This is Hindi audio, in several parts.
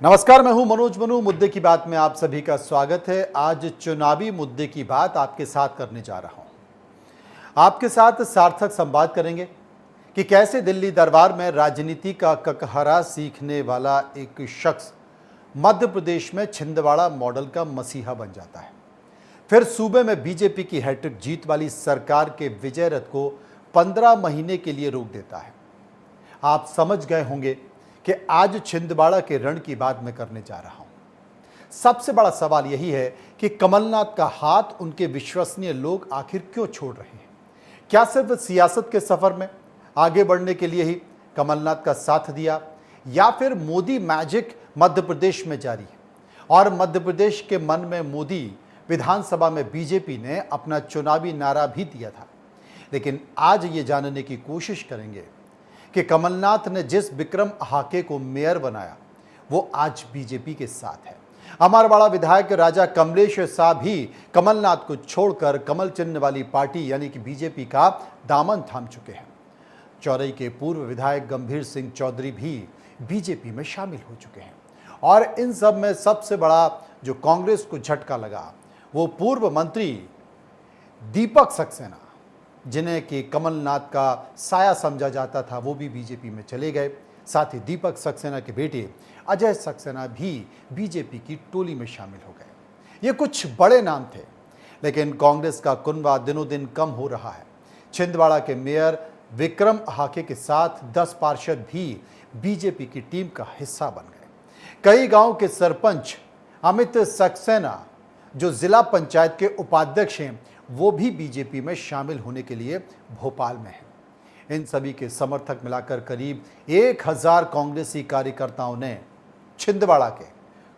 नमस्कार, मैं हूं मनोज मनु। मुद्दे की बात में आप सभी का स्वागत है। आज चुनावी मुद्दे की बात आपके साथ करने जा रहा हूं। आपके साथ सार्थक संवाद करेंगे कि कैसे दिल्ली दरबार में राजनीति का ककहरा सीखने वाला एक शख्स मध्य प्रदेश में छिंदवाड़ा मॉडल का मसीहा बन जाता है, फिर सूबे में बीजेपी की हैट्रिक जीत वाली सरकार के विजय रथ को 15 महीने के लिए रोक देता है। आप समझ गए होंगे कि आज छिंदवाड़ा के रण की बात मैं करने जा रहा हूं। सबसे बड़ा सवाल यही है कि कमलनाथ का हाथ उनके विश्वसनीय लोग आखिर क्यों छोड़ रहे हैं? क्या सिर्फ सियासत के सफर में आगे बढ़ने के लिए ही कमलनाथ का साथ दिया, या फिर मोदी मैजिक मध्य प्रदेश में जारी है और मध्य प्रदेश के मन में मोदी विधानसभा में बीजेपी ने अपना चुनावी नारा भी दिया था। लेकिन आज ये जानने की कोशिश करेंगे कि कमलनाथ ने जिस विक्रम हाके को मेयर बनाया वो आज बीजेपी के साथ है। अमरवाड़ा विधायक राजा कमलेश शाह भी कमलनाथ को छोड़कर कमल चिन्ह वाली पार्टी यानी कि बीजेपी का दामन थाम चुके हैं। चौरई के पूर्व विधायक गंभीर सिंह चौधरी भी बीजेपी में शामिल हो चुके हैं और इन सब में सबसे बड़ा जो कांग्रेस को झटका लगा वो पूर्व मंत्री दीपक सक्सेना, जिन्हें कि कमलनाथ का साया समझा जाता था, वो भी बीजेपी में चले गए। साथ ही दीपक सक्सेना के बेटे अजय सक्सेना भी बीजेपी की टोली में शामिल हो गए। ये कुछ बड़े नाम थे, लेकिन कांग्रेस का कुनबा दिनों दिन कम हो रहा है। छिंदवाड़ा के मेयर विक्रम हाके के साथ 10 पार्षद भी बीजेपी की टीम का हिस्सा बन गए। कई गांव के सरपंच अमित सक्सेना, जो जिला पंचायत के उपाध्यक्ष हैं, वो भी बीजेपी में शामिल होने के लिए भोपाल में हैं। इन सभी के समर्थक मिलाकर करीब 1000 कांग्रेसी कार्यकर्ताओं ने छिंदवाड़ा के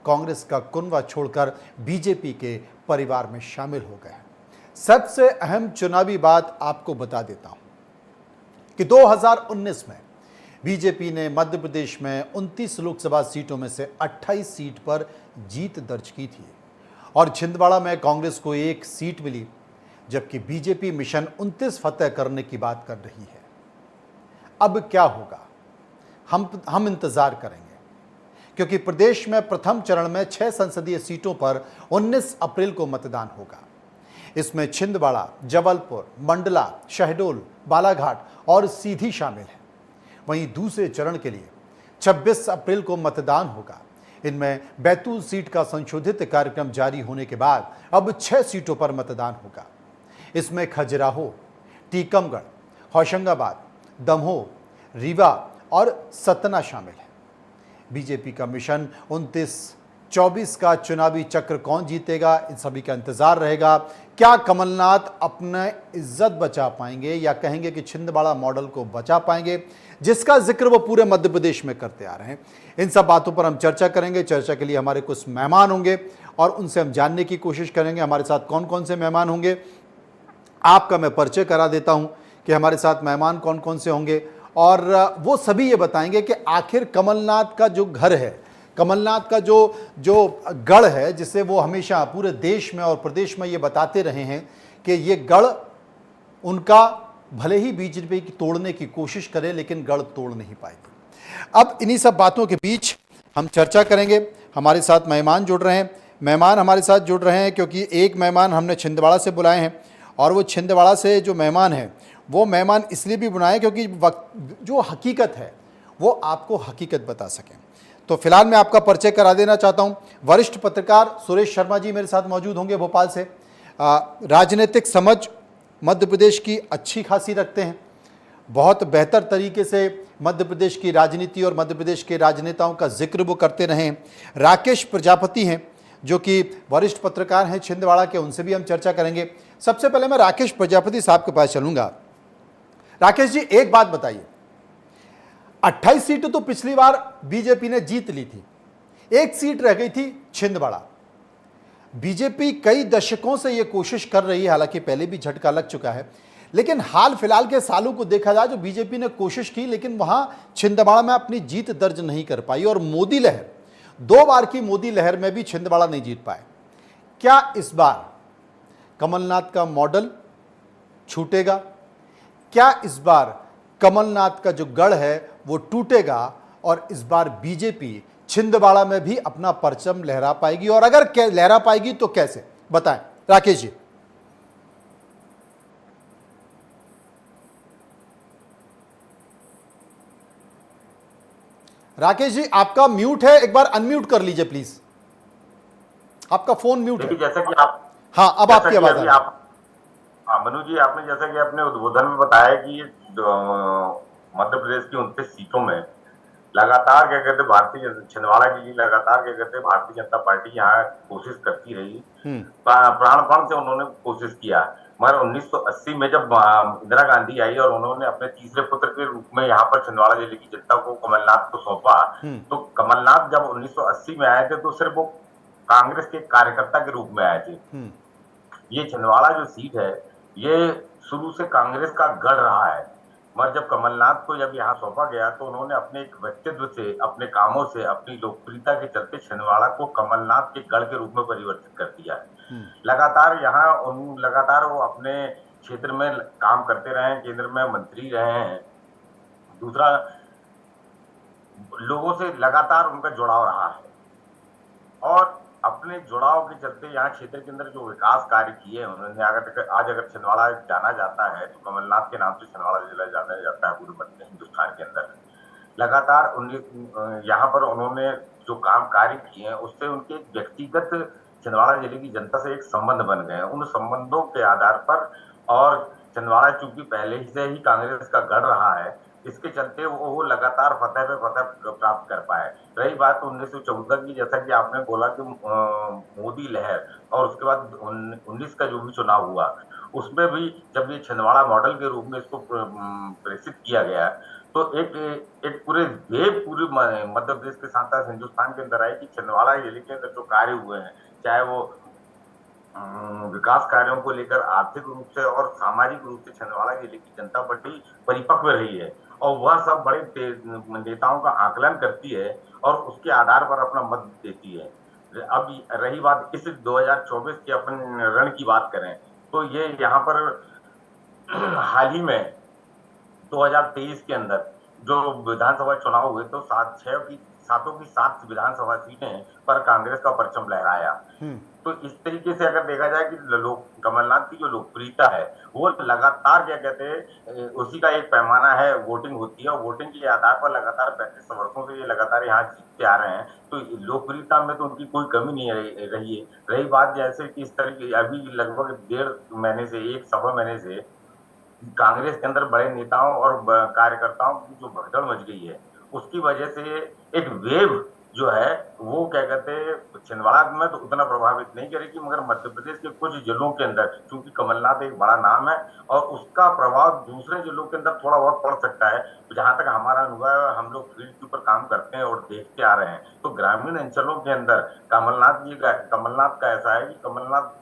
कांग्रेस का कुनबा छोड़कर बीजेपी के परिवार में शामिल हो गए हैं। सबसे अहम चुनावी बात आपको बता देता हूं कि 2019 में बीजेपी ने मध्य प्रदेश में 29 लोकसभा सीटों में से 28 सीट पर जीत दर्ज की थी और छिंदवाड़ा में कांग्रेस को 1 सीट मिली, जबकि बीजेपी मिशन 29 फतेह करने की बात कर रही है। अब क्या होगा, हम इंतजार करेंगे, क्योंकि प्रदेश में प्रथम चरण में 6 संसदीय सीटों पर 19 अप्रैल को मतदान होगा। इसमें छिंदवाड़ा, जबलपुर, मंडला, शहडोल, बालाघाट और सीधी शामिल है। वहीं दूसरे चरण के लिए 26 अप्रैल को मतदान होगा। इनमें बैतूल सीट का संशोधित कार्यक्रम जारी होने के बाद अब 6 सीटों पर मतदान होगा। इसमें खजुराहो, टीकमगढ़, होशंगाबाद, दमोह, रीवा और सतना शामिल है। बीजेपी का मिशन 29-24 का चुनावी चक्र कौन जीतेगा, इन सभी का इंतजार रहेगा। क्या कमलनाथ अपना इज्जत बचा पाएंगे या कहेंगे कि छिंदवाड़ा मॉडल को बचा पाएंगे, जिसका जिक्र वो पूरे मध्य प्रदेश में करते आ रहे हैं। इन सब बातों पर हम चर्चा करेंगे। चर्चा के लिए हमारे कुछ मेहमान होंगे और उनसे हम जानने की कोशिश करेंगे हमारे साथ कौन कौन से मेहमान होंगे। आपका मैं परिचय करा देता हूं कि हमारे साथ मेहमान कौन कौन से होंगे और वो सभी ये बताएंगे कि आखिर कमलनाथ का जो घर है, कमलनाथ का जो गढ़ है, जिसे वो हमेशा पूरे देश में और प्रदेश में ये बताते रहे हैं कि ये गढ़ उनका, भले ही बीजेपी की तोड़ने की कोशिश करे लेकिन गढ़ तोड़ नहीं पाएगी। अब इन्हीं सब बातों के बीच हम चर्चा करेंगे। हमारे साथ मेहमान जुड़ रहे हैं। मेहमान हमारे साथ जुड़ रहे हैं क्योंकि एक मेहमान हमने छिंदवाड़ा से बुलाए हैं और वो छिंदवाड़ा से जो मेहमान हैं वो मेहमान इसलिए भी बुलाए क्योंकि जो हकीकत है वो आपको हकीकत बता सकें। तो फिलहाल मैं आपका परिचय करा देना चाहता हूं। वरिष्ठ पत्रकार सुरेश शर्मा जी मेरे साथ मौजूद होंगे भोपाल से। राजनीतिक समझ मध्य प्रदेश की अच्छी खासी रखते हैं, बहुत बेहतर तरीके से मध्य प्रदेश की राजनीति और मध्य प्रदेश के राजनेताओं का जिक्र वो करते रहे हैं। राकेश प्रजापति हैं जो कि वरिष्ठ पत्रकार हैं छिंदवाड़ा के, उनसे भी हम चर्चा करेंगे। सबसे पहले मैं राकेश प्रजापति साहब के पास चलूंगा। राकेश जी, एक बात बताइए, 28 सीटें तो पिछली बार बीजेपी ने जीत ली थी, 1 सीट रह गई थी छिंदवाड़ा। बीजेपी कई दशकों से यह कोशिश कर रही है, हालांकि पहले भी झटका लग चुका है, लेकिन हाल फिलहाल के सालों को देखा जाए जो बीजेपी ने कोशिश की लेकिन वहां छिंदवाड़ा में अपनी जीत दर्ज नहीं कर पाई और मोदी लहर, 2 बार की मोदी लहर में भी छिंदवाड़ा नहीं जीत पाए। क्या इस बार कमलनाथ का मॉडल छूटेगा? क्या इस बार कमलनाथ का जो गढ़ है वो टूटेगा और इस बार बीजेपी छिंदवाड़ा में भी अपना परचम लहरा पाएगी, और अगर लहरा पाएगी तो कैसे, बताएं राकेश जी। राकेश जी आपका म्यूट है, एक बार अनम्यूट कर लीजिए प्लीज, आपका फोन म्यूट है। जैसा कि आप, हाँ अब आपकी आवाज आ रही है। हाँ मनु जी, आपने जैसा कि अपने उद्बोधन में बताया कि मध्य प्रदेश की 29 सीटों में लगातार क्या कहते छिंदवाड़ा के लिए लगातार क्या कहते भारतीय जनता पार्टी यहाँ कोशिश करती रही, प्राणपण से उन्होंने कोशिश किया। मगर 1980 में जब इंदिरा गांधी आई और उन्होंने अपने तीसरे पुत्र के रूप में यहाँ पर छिंदवाड़ा जिले की जनता को कमलनाथ को सौंपा, तो कमलनाथ जब 1980 में आए थे तो सिर्फ वो कांग्रेस के कार्यकर्ता के रूप में आए थे। ये छिंदवाड़ा जो सीट है ये शुरू से कांग्रेस का गढ़ रहा है, मगर जब कमलनाथ को जब यहाँ सौंपा गया तो उन्होंने अपने एक व्यक्तित्व से, अपने कामों से, अपनी लोकप्रियता के चलते छिंदवाड़ा को कमलनाथ के गढ़ के रूप में परिवर्तित कर दिया। लगातार वो अपने क्षेत्र में काम करते रहे, केंद्र में मंत्री रहे हैं। दूसरा, लोगों से लगातार उनका जुड़ाव रहा है, और अपने जुड़ाव के चलते यहाँ क्षेत्र के अंदर जो विकास कार्य किए उन्होंने, अगर छिंदवाड़ा जाना जाता है तो कमलनाथ के नाम से छिंदवाड़ा जिला जाना जाता है पूरे मध्य हिंदुस्तान के अंदर। लगातार यहाँ पर उन्होंने जो काम कार्य किए हैं उससे उनके व्यक्तिगत छिंदवाड़ा जिले की जनता से एक संबंध बन गए हैं। उन संबंधों के आधार पर, और छिंदवाड़ा चूंकि पहले से ही कांग्रेस का गढ़ रहा है, इसके चलते वो लगातार फतह पे फतह प्राप्त कर पाए। रही बात 1914 की, जैसा कि आपने बोला कि मोदी लहर, और उसके बाद 19 का जो भी चुनाव हुआ उसमें भी जब ये छिंदवाड़ा मॉडल के रूप में इसको प्रेषित किया गया तो एक पूरे मध्य प्रदेश के साथ साथ हिंदुस्तान के अंदर आए कि छिंदवाड़ा जिले के अंदर जो कार्य हुए हैं, चाहे वो विकास कार्यों को लेकर आर्थिक रूप से और सामाजिक रूप से छिंदवाड़ा जिले की जनता बड़ी परिपक्व रही है, और वह सब बड़े नेताओं का आकलन करती है और उसके आधार पर अपना मत देती है। अब रही बात इस 2024 के अपन रण की बात करें तो ये यहाँ पर हाल ही में 2023 के अंदर जो विधानसभा चुनाव हुए तो सातों की 7 विधानसभा सीटें पर कांग्रेस का परचम लहराया। तो इस तरीके से अगर देखा जाए कि कमलनाथ की जो लोकप्रियता है वो लगातार क्या कहते हैं उसी का एक पैमाना है, वोटिंग होती है, और वोटिंग के आधार पर लगातार 35 वर्षों से ये लगातार यहाँ जीतते आ रहे हैं, तो लोकप्रियता में तो उनकी कोई कमी नहीं रही है। रही बात जैसे कि इस तरह की अभी लगभग 1.5 महीने से 1 महीने से कांग्रेस के अंदर बड़े नेताओं और कार्यकर्ताओं की जो भगदड़ मच गई है, उसकी वजह से एक वेव जो है वो क्या कहते हैं छिंदवाड़ा में तो उतना प्रभावित नहीं करेगी, मगर मध्य प्रदेश के कुछ जिलों के अंदर क्योंकि कमलनाथ एक बड़ा नाम है और उसका प्रभाव दूसरे जिलों के अंदर थोड़ा बहुत पड़ सकता है। जहां तक हमारा अनुभव है, हम लोग फील्ड के ऊपर काम करते हैं और देखते आ रहे हैं, तो ग्रामीण अंचलों के अंदर कमलनाथ का ऐसा है कि कमलनाथ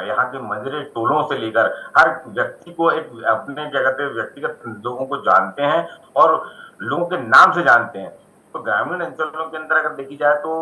यहाँ के मंजरे टोलों से लेकर हर व्यक्ति को एक अपने क्या कहते हैं व्यक्तिगत लोगों को जानते हैं और लोगों के नाम से जानते हैं। तो ग्रामीण अंचलों के अंदर अगर देखी जाए तो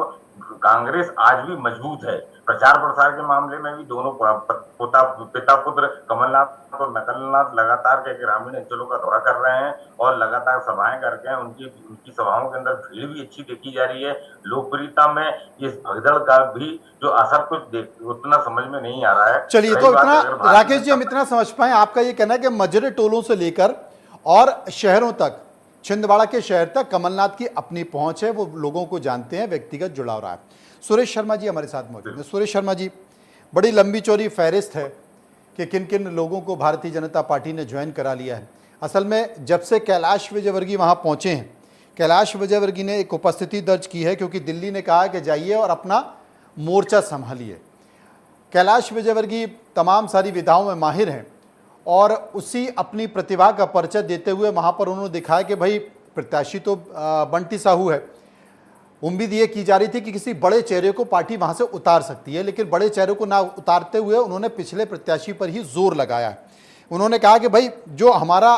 कांग्रेस आज भी मजबूत है। प्रचार प्रसार के मामले में भी दोनों पिता पुत्र कमलनाथ और नकलनाथ लगातार के ग्रामीण अंचलों का दौरा कर रहे हैं और लगातार सभाएं करके हैं। उनकी सभाओं के अंदर भीड़ भी अच्छी देखी जा रही है। लोकप्रियता में इस भगदड़ का भी जो असर कुछ उतना समझ में नहीं आ रहा है। चलिए, तो इतना राकेश जी हम इतना समझ पाए, आपका ये कहना है कि मजरे टोलों से लेकर और शहरों तक, छिंदवाड़ा के शहर तक कमलनाथ की अपनी पहुंच है, वो लोगों को जानते हैं, व्यक्तिगत जुड़ाव रहा है। सुरेश शर्मा जी हमारे साथ मौजूद हैं। सुरेश शर्मा जी, बड़ी लंबी चौड़ी फहरिस्त है कि किन किन लोगों को भारतीय जनता पार्टी ने ज्वाइन करा लिया है। असल में जब से कैलाश विजयवर्गीय वहाँ पहुँचे हैं, कैलाश विजयवर्गीय ने एक उपस्थिति दर्ज की है क्योंकि दिल्ली ने कहा कि जाइए और अपना मोर्चा संभालिए। कैलाश विजयवर्गीय तमाम सारी विधाओं में माहिर हैं और उसी अपनी प्रतिभा का परिचय देते हुए वहाँ पर उन्होंने दिखाया कि भाई प्रत्याशी तो बंटी साहू है। उम्मीद ये की जा रही थी कि किसी बड़े चेहरे को पार्टी वहाँ से उतार सकती है, लेकिन बड़े चेहरे को ना उतारते हुए उन्होंने पिछले प्रत्याशी पर ही जोर लगाया है। उन्होंने कहा कि भाई जो हमारा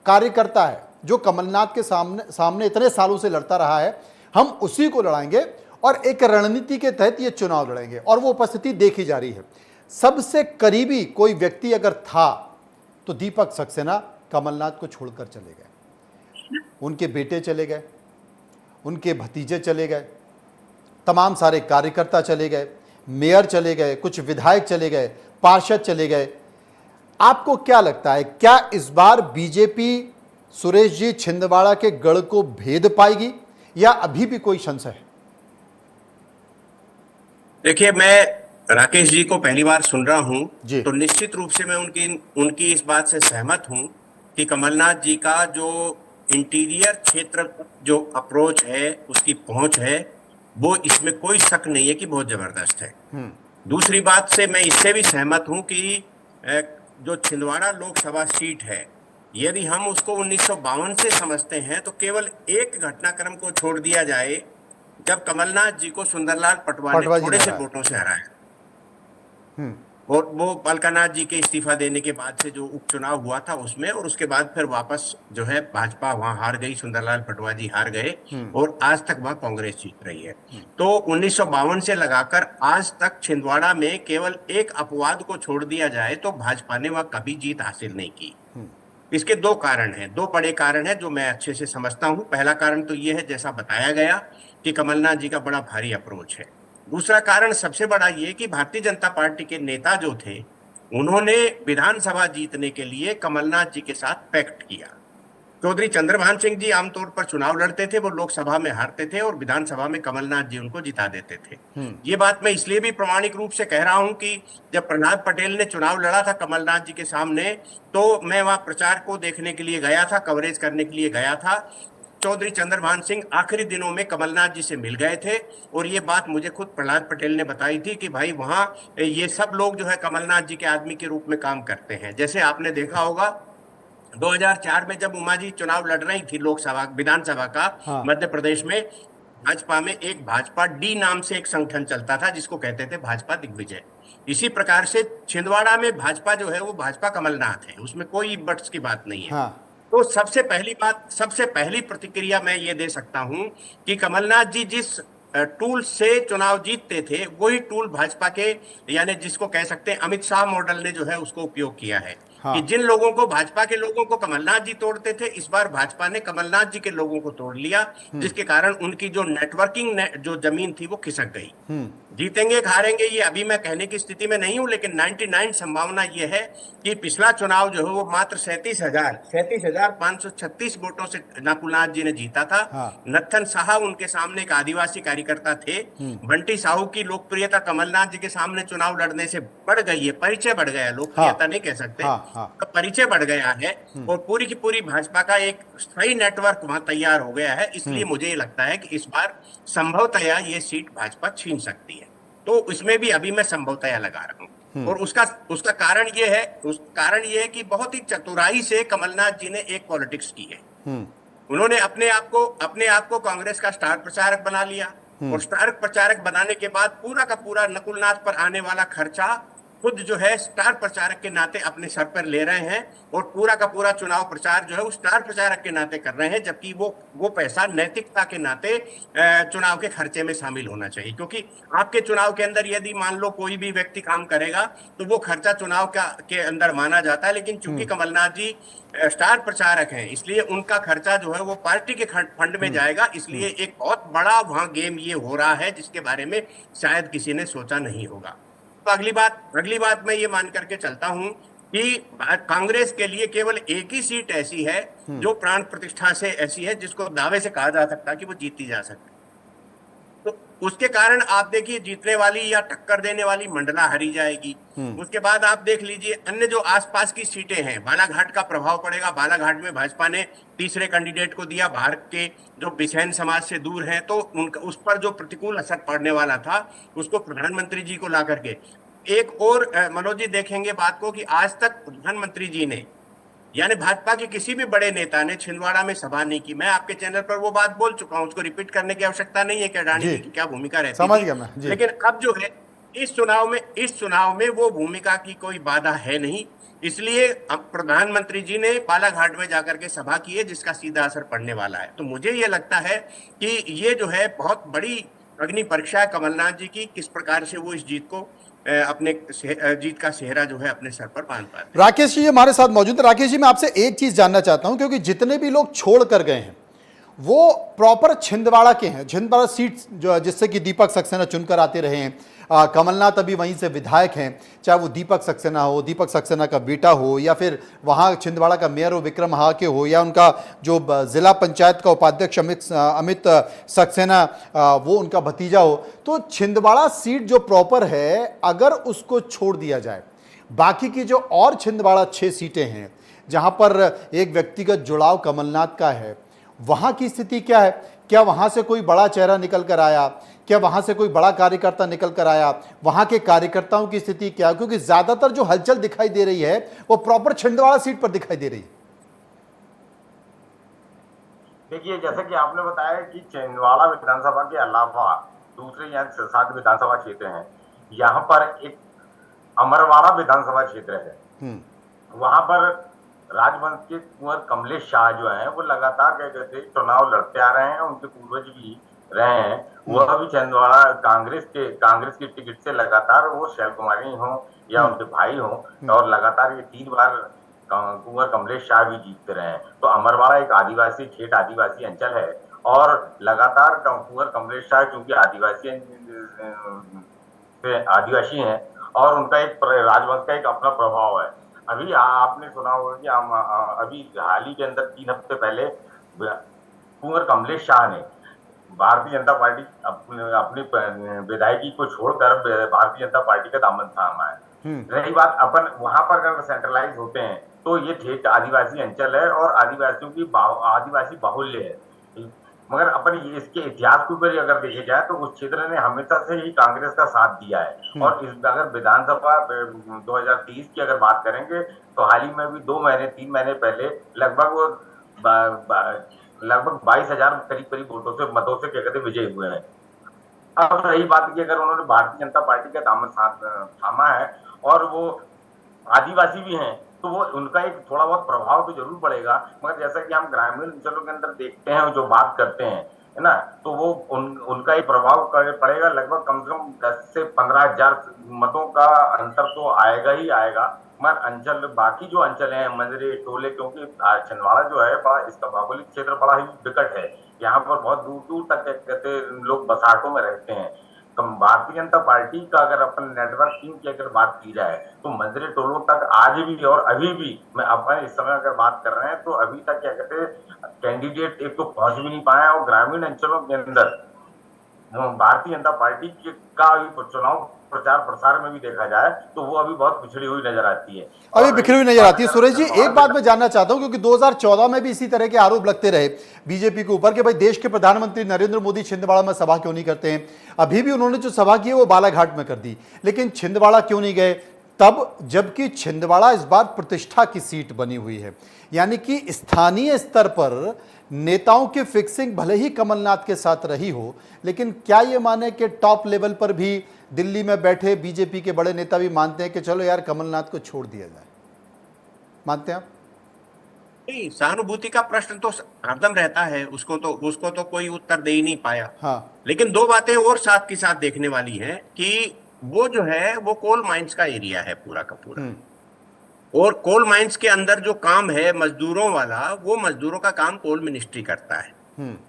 कार्यकर्ता है, जो कमलनाथ के सामने इतने सालों से लड़ता रहा है, हम उसी को लड़ाएंगे और एक रणनीति के तहत ये चुनाव लड़ेंगे, और वो उपस्थिति देखी जा रही है। सबसे करीबी कोई व्यक्ति अगर था तो दीपक सक्सेना कमलनाथ को छोड़कर चले गए, उनके बेटे चले गए, उनके भतीजे चले गए, तमाम सारे कार्यकर्ता चले गए, मेयर चले गए, कुछ विधायक चले गए, पार्षद चले गए। आपको क्या लगता है, क्या इस बार बीजेपी सुरेश जी छिंदवाड़ा के गढ़ को भेद पाएगी या अभी भी कोई संशय है? देखिए, मैं राकेश जी को पहली बार सुन रहा हूं, जी। तो निश्चित रूप से मैं उनकी इस बात से सहमत हूं कि कमलनाथ जी का जो इंटीरियर क्षेत्र जो अप्रोच है, उसकी पहुंच है, वो इसमें कोई शक नहीं है कि बहुत जबरदस्त है। दूसरी बात से मैं इससे भी सहमत हूं कि जो छिंदवाड़ा लोकसभा सीट है, यदि हम उसको 1952 से समझते हैं तो केवल एक घटनाक्रम को छोड़ दिया जाए, जब कमलनाथ जी को सुंदरलाल पटवा ने थोड़े से वोटों से हराया और वो अलकानाथ जी के इस्तीफा देने के बाद से जो उपचुनाव हुआ था उसमें, और उसके बाद फिर वापस जो है भाजपा वहां हार गई, सुंदरलाल पटवा जी हार गए और आज तक वह कांग्रेस जीत रही है। तो 1952 से लगाकर आज तक छिंदवाड़ा में केवल एक अपवाद को छोड़ दिया जाए तो भाजपा ने वह कभी जीत हासिल नहीं की। इसके दो कारण हैं, दो बड़े कारण हैं जो मैं अच्छे से समझता हूं। पहला कारण तो यह है, जैसा बताया गया, कि कमलनाथ जी का बड़ा भारी अप्रोच है। दूसरा कारण सबसे बड़ा ये कि भारतीय जनता पार्टी के नेता जो थे, उन्होंने विधानसभा जीतने के लिए कमलनाथ जी के साथ पैक्ट किया। चौधरी चंद्रभान सिंह जी आमतौर पर चुनाव लड़ते थे, वो लोकसभा में हारते थे और विधानसभा में कमलनाथ जी उनको जिता देते थे। ये बात मैं इसलिए भी प्रमाणिक रूप से कह रहा हूं कि जब प्रहलाद पटेल ने चुनाव लड़ा था कमलनाथ जी के सामने, तो मैं वहां प्रचार को देखने के लिए गया था, कवरेज करने के लिए गया था। चौधरी चंद्रभान सिंह आखिरी दिनों में कमलनाथ जी से मिल गए थे और ये बात मुझे खुद प्रहलाद पटेल ने बताई थी कि भाई वहां ये सब लोग जो है कमलनाथ जी के आदमी के रूप में काम करते हैं। जैसे आपने देखा होगा 2004 में जब उमा जी चुनाव लड़ रही थी लोकसभा विधानसभा का मध्य प्रदेश में, भाजपा में एक भाजपा डी नाम से एक संगठन चलता था जिसको कहते थे भाजपा दिग्विजय। इसी प्रकार से छिंदवाड़ा में भाजपा जो है वो भाजपा कमलनाथ है, उसमें कोई बट्स की बात नहीं है। तो सबसे पहली प्रतिक्रिया मैं ये दे सकता हूं कि कमलनाथ जी जिस टूल से चुनाव जीतते थे, वही टूल भाजपा के, यानी जिसको कह सकते हैं अमित शाह मॉडल ने जो है उसको उपयोग किया है। कि जिन लोगों को, भाजपा के लोगों को कमलनाथ जी तोड़ते थे, इस बार भाजपा ने कमलनाथ जी के लोगों को तोड़ लिया, जिसके कारण उनकी जो नेटवर्किंग जो जमीन थी वो खिसक गई। जीतेंगे हारेंगे ये अभी मैं कहने की स्थिति में नहीं हूं, लेकिन 99 संभावना ये है कि पिछला चुनाव जो है वो मात्र 37,536 वोटों से नकुलनाथ जी ने जीता था। नत्थन साहा उनके सामने एक आदिवासी कार्यकर्ता थे। बंटी साहू की लोकप्रियता कमलनाथ जी के सामने चुनाव लड़ने से बढ़ गई है, परिचय बढ़ गया, लोकप्रियता नहीं कह सकते, परिचय बढ़ गया है और पूरी की पूरी भाजपा का एक स्थायी नेटवर्क वहां तैयार हो गया है। इसलिए मुझे ये लगता है कि इस बार संभवतया ये सीट भाजपा छीन सकती है। तो इसमें भी अभी मैं संभवतया लगा रहा हूं और उसका कारण ये है कि बहुत ही चतुराई से कमलनाथ जी ने एक पॉलिटिक्स की है। उन्होंने अपने आप को कांग्रेस का स्टार प्रचारक बना लिया और स्टार प्रचारक बनाने के बाद पूरा का पूरा नकुलनाथ पर आने वाला खर्चा खुद जो है स्टार प्रचारक के नाते अपने सर पर ले रहे हैं और पूरा का पूरा चुनाव प्रचार जो है वो स्टार प्रचारक के नाते कर रहे हैं, जबकि वो पैसा नैतिकता के नाते चुनाव के खर्चे में शामिल होना चाहिए। क्योंकि आपके चुनाव के अंदर यदि मान लो कोई भी व्यक्ति काम करेगा तो वो खर्चा चुनाव के अंदर माना जाता है, लेकिन चूंकि कमलनाथ जी स्टार प्रचारक हैं, इसलिए उनका खर्चा जो है वो पार्टी के फंड में जाएगा। इसलिए एक बहुत बड़ा वहां गेम ये हो रहा है जिसके बारे में शायद किसी ने सोचा नहीं होगा। तो अगली बात मैं ये मान करके चलता हूं कि कांग्रेस के लिए केवल एक ही सीट ऐसी है जो प्राण प्रतिष्ठा से ऐसी है जिसको दावे से कहा जा सकता है कि वो जीती जा सकती। तो उसके कारण आप देखिए जीतने वाली या टक्कर देने वाली मंडला हरी जाएगी। उसके बाद आप देख लीजिए अन्य जो आसपास की सीटें हैं, बालाघाट का प्रभाव पड़ेगा। बालाघाट में भाजपा ने तीसरे कैंडिडेट को दिया, बाहर के जो बिछैन समाज से दूर हैं, तो उनका उस पर जो प्रतिकूल असर पड़ने वाला था उसको प्रधानमंत्री जी को ला करके एक और मनोज जी देखेंगे बात को कि आज तक प्रधानमंत्री जी ने, यानी भाजपा के किसी भी बड़े नेता ने छिंदवाड़ा में सभा नहीं की। मैं आपके चैनल पर वो बात बोल चुका हूं, उसको रिपीट करने की आवश्यकता नहीं है कि अडानी जी की क्या भूमिका रहती है। लेकिन अब जो है इस चुनाव में वो भूमिका की कोई बाधा है नहीं। इसलिए अब प्रधानमंत्री जी ने बालाघाट में जाकर के सभा की है जिसका सीधा असर पड़ने वाला है। तो मुझे ये लगता है कि ये जो है बहुत बड़ी अग्नि परीक्षा है कमलनाथ जी की, किस प्रकार से वो इस जीत को अपने जीत का सेहरा जो है अपने सर पर बांध पाते। राकेश जी हमारे साथ मौजूद है। राकेश जी मैं आपसे एक चीज जानना चाहता हूं, क्योंकि जितने भी लोग छोड़ कर गए हैं वो प्रॉपर छिंदवाड़ा के हैं। छिंदवाड़ा सीट जो जिससे कि दीपक सक्सेना चुनकर आते रहे हैं। कमलनाथ अभी वहीं से विधायक हैं, चाहे वो दीपक सक्सेना हो, दीपक सक्सेना का बेटा हो, या फिर वहाँ छिंदवाड़ा का मेयर हो विक्रम हाके हो, या उनका जो जिला पंचायत का उपाध्यक्ष अमित सक्सेना वो उनका भतीजा हो। तो छिंदवाड़ा सीट जो प्रॉपर है, अगर उसको छोड़ दिया जाए, बाकी की जो और छिंदवाड़ा 6 सीटें हैं जहां पर एक व्यक्तिगत जुड़ाव कमलनाथ का है, वहां की स्थिति क्या है? क्या वहां से कोई बड़ा चेहरा निकल कर आया? क्या वहां से कोई बड़ा कार्यकर्ता निकल कर आया? वहां के कार्यकर्ताओं की स्थिति क्या है? क्योंकि ज्यादातर जो हलचल दिखाई दे रही है वो प्रॉपर छिंदवाड़ा सीट पर दिखाई दे रही है। देखिए, जैसे कि आपने बताया कि छिंदवाड़ा विधानसभा के अलावा दूसरे यहाँ 7 विधानसभा क्षेत्र हैं। यहाँ पर एक अमरवाड़ा विधानसभा क्षेत्र है। वहां पर राजवंश के कुंवर कमलेश शाह जो हैं वो लगातार क्या कहते हैं चुनाव लड़ते आ रहे हैं। उनके पूर्वज भी रहे हैं। वह भी छिंदवाड़ा कांग्रेस की टिकट से लगातार, वो शैल कुमारी हो या उनके भाई हो, और लगातार ये 3 बार कुंवर कमलेश शाह भी जीतते रहे हैं। तो अमरवाड़ा एक आदिवासी ठेठ आदिवासी अंचल है, और लगातार कुंवर कमलेश शाह चूंकि आदिवासी हैं, और उनका एक राजवंश का एक अपना प्रभाव है। अभी आपने सुना होगा कि अभी हाल ही के अंदर 3 हफ्ते पहले कुंवर कमलेश शाह ने भारतीय जनता पार्टी अपनी विधायकी को छोड़कर भारतीय जनता पार्टी का दामन थामा है। रही बात अपन वहां पर अगर सेंट्रलाइज होते हैं तो ये ठेठ आदिवासी अंचल है और आदिवासियों की आदिवासी बाहुल्य है। मगर अपन इसके इतिहास के ऊपर अगर देखे जाए तो उस क्षेत्र ने हमेशा से ही कांग्रेस का साथ दिया है। और इस अगर विधानसभा 2030 की अगर बात करेंगे तो हाल ही में भी 2 महीने 3 महीने पहले लगभग 22,000 करीब वोटों से मतों से क्या कहते विजयी हुए हैं। अब रही बात की अगर उन्होंने भारतीय जनता पार्टी का दामन थामा है और वो आदिवासी भी हैं, तो वो उनका एक थोड़ा बहुत प्रभाव तो जरूर पड़ेगा। मगर जैसा कि हम ग्रामीण अंचलों के अंदर देखते हैं जो बात करते हैं, है ना, तो वो उनका ही प्रभाव पड़ेगा। लगभग कम से कम 10 से 15,000 मतों का अंतर तो आएगा ही आएगा। मगर अंचल बाकी जो अंचल हैं मंजरे टोले, क्योंकि छिंदवाड़ा जो है बड़ा इसका भौगोलिक क्षेत्र बड़ा ही विकट है। यहाँ पर बहुत दूर दूर तक कहते लोग बसाहटों में रहते हैं। तो भारतीय जनता पार्टी का अगर अपन नेटवर्क टीम की अगर बात की जाए तो मंजरे टोलों तक आज भी और अभी भी मैं अपन इस समय अगर बात कर रहे हैं तो अभी तक क्या कहते कैंडिडेट एक तो पहुंच भी नहीं पाया। और ग्रामीण अंचलों के अंदर भारतीय जनता पार्टी का चुनाव प्रचार प्रसार में भी देखा जाए तो वो अभी बहुत पिछड़ी हुई नजर आती है, अभी बिखरी हुई नजर आती है। सुरेश जी, एक बात मैं जानना चाहता हूं, क्योंकि 2014 में भी इसी तरह के आरोप लगते रहे बीजेपी के ऊपर कि भाई देश के प्रधानमंत्री नरेंद्र मोदी छिंदवाड़ा में सभा क्यों नहीं करते हैं। अभी भी उन्होंने जो सभा की है वो बालाघाट में कर दी, लेकिन छिंदवाड़ा क्यों नहीं गए तब, जबकि छिंदवाड़ा इस बार प्रतिष्ठा की सीट बनी हुई है। यानी कि स्थानीय स्तर पर नेताओं की फिक्सिंग भले ही कमलनाथ के साथ रही हो, लेकिन क्या ये माने कि टॉप लेवल पर भी दिल्ली में बैठे बीजेपी के बड़े नेता भी मानते हैं कि चलो यार कमलनाथ को छोड़ दिया जाए? मानते हैं आप? नहीं, सहानुभूति का प्रश्न तो हरदम रहता है, उसको तो कोई उत्तर दे ही नहीं पाया। हाँ। लेकिन 2 बातें और साथ के साथ देखने वाली हैं कि वो जो है वो कोल माइंस का एरिया है पूरा का पूरा, और कोल माइंस के अंदर जो काम है मजदूरों वाला, वो मजदूरों का काम कोल मिनिस्ट्री करता है।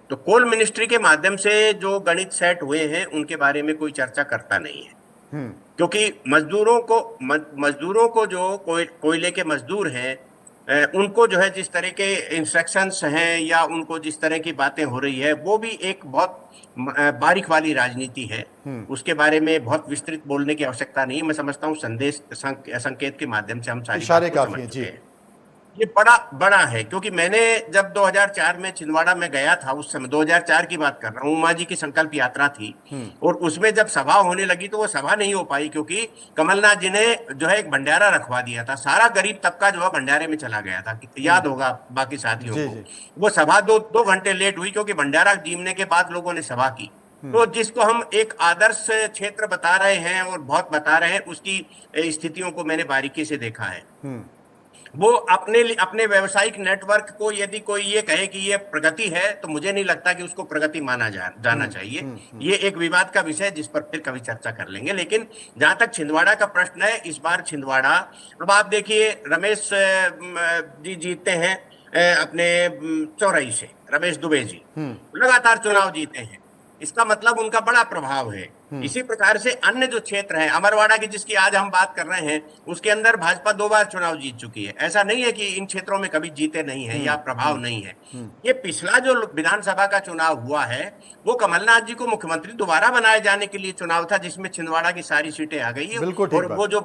तो कोल मिनिस्ट्री के माध्यम से जो गणित सेट हुए हैं उनके बारे में कोई चर्चा करता नहीं है, क्योंकि मजदूरों को जो कोयले के मजदूर हैं उनको जो है जिस तरह के इंस्ट्रक्शंस हैं या उनको जिस तरह की बातें हो रही है वो भी एक बहुत बारीक वाली राजनीति है। उसके बारे में बहुत विस्तृत बोलने की आवश्यकता नहीं है। मैं समझता हूँ संदेश संकेत के माध्यम से हम सारी इशारे बात को काफी हैं। समझ जी। चुके हैं। ये बड़ा है, क्योंकि मैंने जब 2004 में छिंदवाड़ा में गया था, उस समय 2004 की बात कर रहा हूँ, उमा जी की संकल्प यात्रा थी, और उसमें जब सभा होने लगी तो वो सभा नहीं हो पाई क्योंकि कमलनाथ जी ने जो है एक भंडारा रखवा दिया था। सारा गरीब तबका जो है भंडारे में चला गया था, याद होगा बाकी साथियों को। वो सभा 2 घंटे लेट हुई क्योंकि भंडारा जीमने के बाद लोगों ने सभा की। तो जिसको हम एक आदर्श क्षेत्र बता रहे हैं और बहुत बता रहे हैं, उसकी स्थितियों को मैंने बारीकी से देखा है। वो अपने व्यावसायिक नेटवर्क को यदि कोई ये कहे कि ये प्रगति है तो मुझे नहीं लगता कि उसको प्रगति माना जाना चाहिए। ये एक विवाद का विषय जिस पर फिर कभी चर्चा कर लेंगे। लेकिन जहां तक छिंदवाड़ा का प्रश्न है, इस बार छिंदवाड़ा, अब आप देखिए रमेश जी जीतते हैं, अपने चौरई से रमेश दुबे जी लगातार चुनाव जीते हैं। इसका मतलब उनका बड़ा प्रभाव है। इसी प्रकार से अन्य जो क्षेत्र हैं, अमरवाड़ा की जिसकी आज हम बात कर रहे हैं, उसके अंदर भाजपा 2 बार चुनाव जीत चुकी है। ऐसा नहीं है कि इन क्षेत्रों में कभी जीते नहीं है या प्रभाव नहीं है। ये पिछला जो विधानसभा का चुनाव हुआ है वो कमलनाथ जी को मुख्यमंत्री दोबारा बनाए जाने के लिए चुनाव था, जिसमें छिंदवाड़ा की सारी सीटें आ गई है। बिल्कुल ठीक और बात। वो जो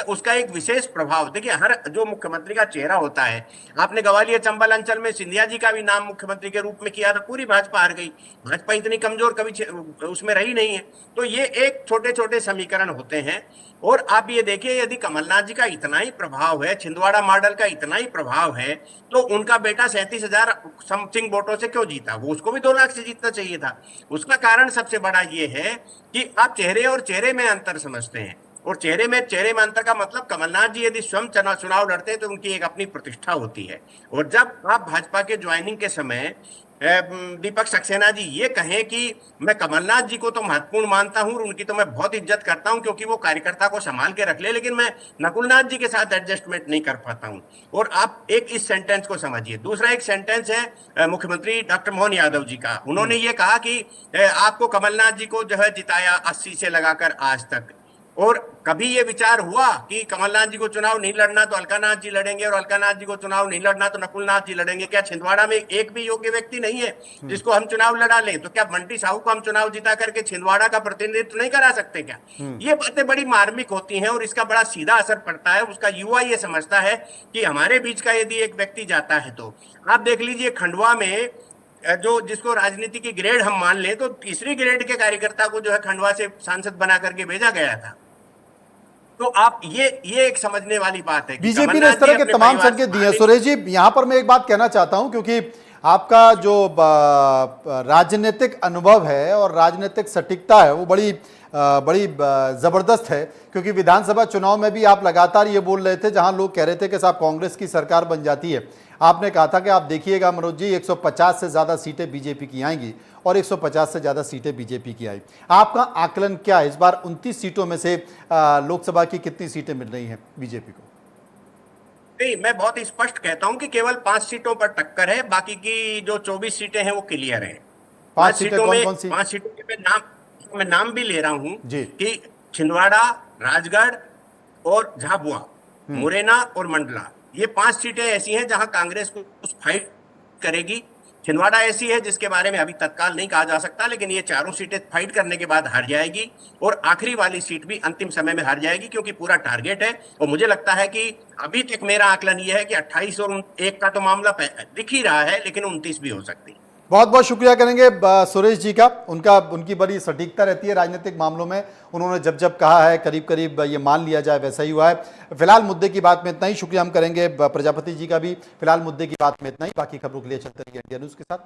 उसका एक विशेष प्रभाव देखिए, हर जो मुख्यमंत्री का चेहरा होता है। आपने ग्वालियर चंबल अंचल में सिंधिया जी का भी नाम मुख्यमंत्री के रूप में किया था, पूरी भाजपा हार गई। भाजपा इतनी कमजोर कभी उसमें रही नहीं है। तो ये एक छोटे छोटे समीकरण होते हैं। और आप ये देखिए, यदि कमलनाथ जी का इतना ही प्रभाव है, छिंदवाड़ा मॉडल का इतना ही प्रभाव है, तो उनका बेटा 37,000 समथिंग वोटों से क्यों जीता? वो उसको भी 2 लाख से जीतना चाहिए था। उसका कारण सबसे बड़ा ये है कि आप चेहरे और चेहरे में अंतर समझते हैं। और चेहरे में अंतर का मतलब, कमलनाथ जी यदि स्वयं चुनाव लड़ते हैं तो उनकी एक अपनी प्रतिष्ठा होती है। और जब आप भाजपा के ज्वाइनिंग के समय दीपक सक्सेना जी ये कहें कि मैं कमलनाथ जी को तो महत्वपूर्ण मानता हूं, उनकी तो मैं बहुत इज्जत करता हूं क्योंकि वो कार्यकर्ता को संभाल के रख ले, लेकिन मैं नकुलनाथ जी के साथ एडजस्टमेंट नहीं कर पाता हूं। और आप एक इस सेंटेंस को समझिए। दूसरा एक सेंटेंस है मुख्यमंत्री डॉक्टर मोहन यादव जी का। उन्होंने ये कहा कि आपको कमलनाथ जी को जो है जिताया 80 से लगाकर आज तक। और कभी ये विचार हुआ कि कमलनाथ जी को चुनाव नहीं लड़ना तो अलकानाथ जी लड़ेंगे, और अलकानाथ जी को चुनाव नहीं लड़ना तो नकुलनाथ जी लड़ेंगे? क्या छिंदवाड़ा में एक भी योग्य व्यक्ति नहीं है जिसको हम चुनाव लड़ा लें? तो क्या बंटी साहू को हम चुनाव जिता करके छिंदवाड़ा का प्रतिनिधित्व नहीं करा सकते क्या? ये बातें बड़ी मार्मिक होती हैं और इसका बड़ा सीधा असर पड़ता है। उसका युवा ये समझता है कि हमारे बीच का यदि एक व्यक्ति जाता है, तो आप देख लीजिए खंडवा में जो जिसको राजनीति की ग्रेड हम मान लें, तो तीसरी ग्रेड के कार्यकर्ता को जो है खंडवा से सांसद बना करके भेजा गया था। तो आप ये एक समझने वाली बात है कि बीजेपी ने इस तरह के तमाम संकेत दिए हैं। सुरेश जी, यहां पर मैं एक बात कहना चाहता हूं, क्योंकि आपका जो राजनीतिक अनुभव है और राजनीतिक सटीकता है वो बड़ी जबरदस्त है। क्योंकि विधानसभा चुनाव में भी आप लगातार ये बोल रहे थे, जहां लोग कह रहे थे कि साहब कांग्रेस की सरकार बन जाती है, आपने कहा था कि आप देखिएगा मनोज जी 150 से ज्यादा सीटें बीजेपी की आएंगी और 150 से ज्यादा सीटें बीजेपी की आई। आपका आकलन क्या है? इस बार 29 सीटों में से लोकसभा की कितनी सीटें मिल रही हैं बीजेपी को? नहीं, मैं बहुत स्पष्ट कहता हूं कि केवल 5 सीटों पर टक्कर है, बाकी की जो 24 सीटें हैं वो क्लियर है। 5 सीटें कौन कौन सी? 5 सीटों के मैं नाम भी ले रहा हूं जी। कि छिंदवाड़ा, राजगढ़ और झाबुआ, मुरैना और मंडला, ये 5 सीटें ऐसी हैं जहां कांग्रेस को फाइट करेगी। छिंदवाड़ा ऐसी है जिसके बारे में अभी तत्काल नहीं कहा जा सकता, लेकिन ये चारों सीटें फाइट करने के बाद हार जाएगी। और आखिरी वाली सीट भी अंतिम समय में हार जाएगी, क्योंकि पूरा टारगेट है। और मुझे लगता है कि अभी तक मेरा आकलन ये है कि 28 और 1 का तो मामला दिख ही रहा है, लेकिन 29 भी हो सकती है। बहुत बहुत शुक्रिया करेंगे सुरेश जी का। उनकी बड़ी सटीकता रहती है राजनीतिक मामलों में। उन्होंने जब कहा है करीब करीब ये मान लिया जाए वैसा ही हुआ है। फिलहाल मुद्दे की बात में इतना ही। शुक्रिया हम करेंगे प्रजापति जी का भी। फिलहाल मुद्दे की बात में इतना ही। बाकी खबरों के लिए चलते रहिए इंडिया न्यूज़ के साथ।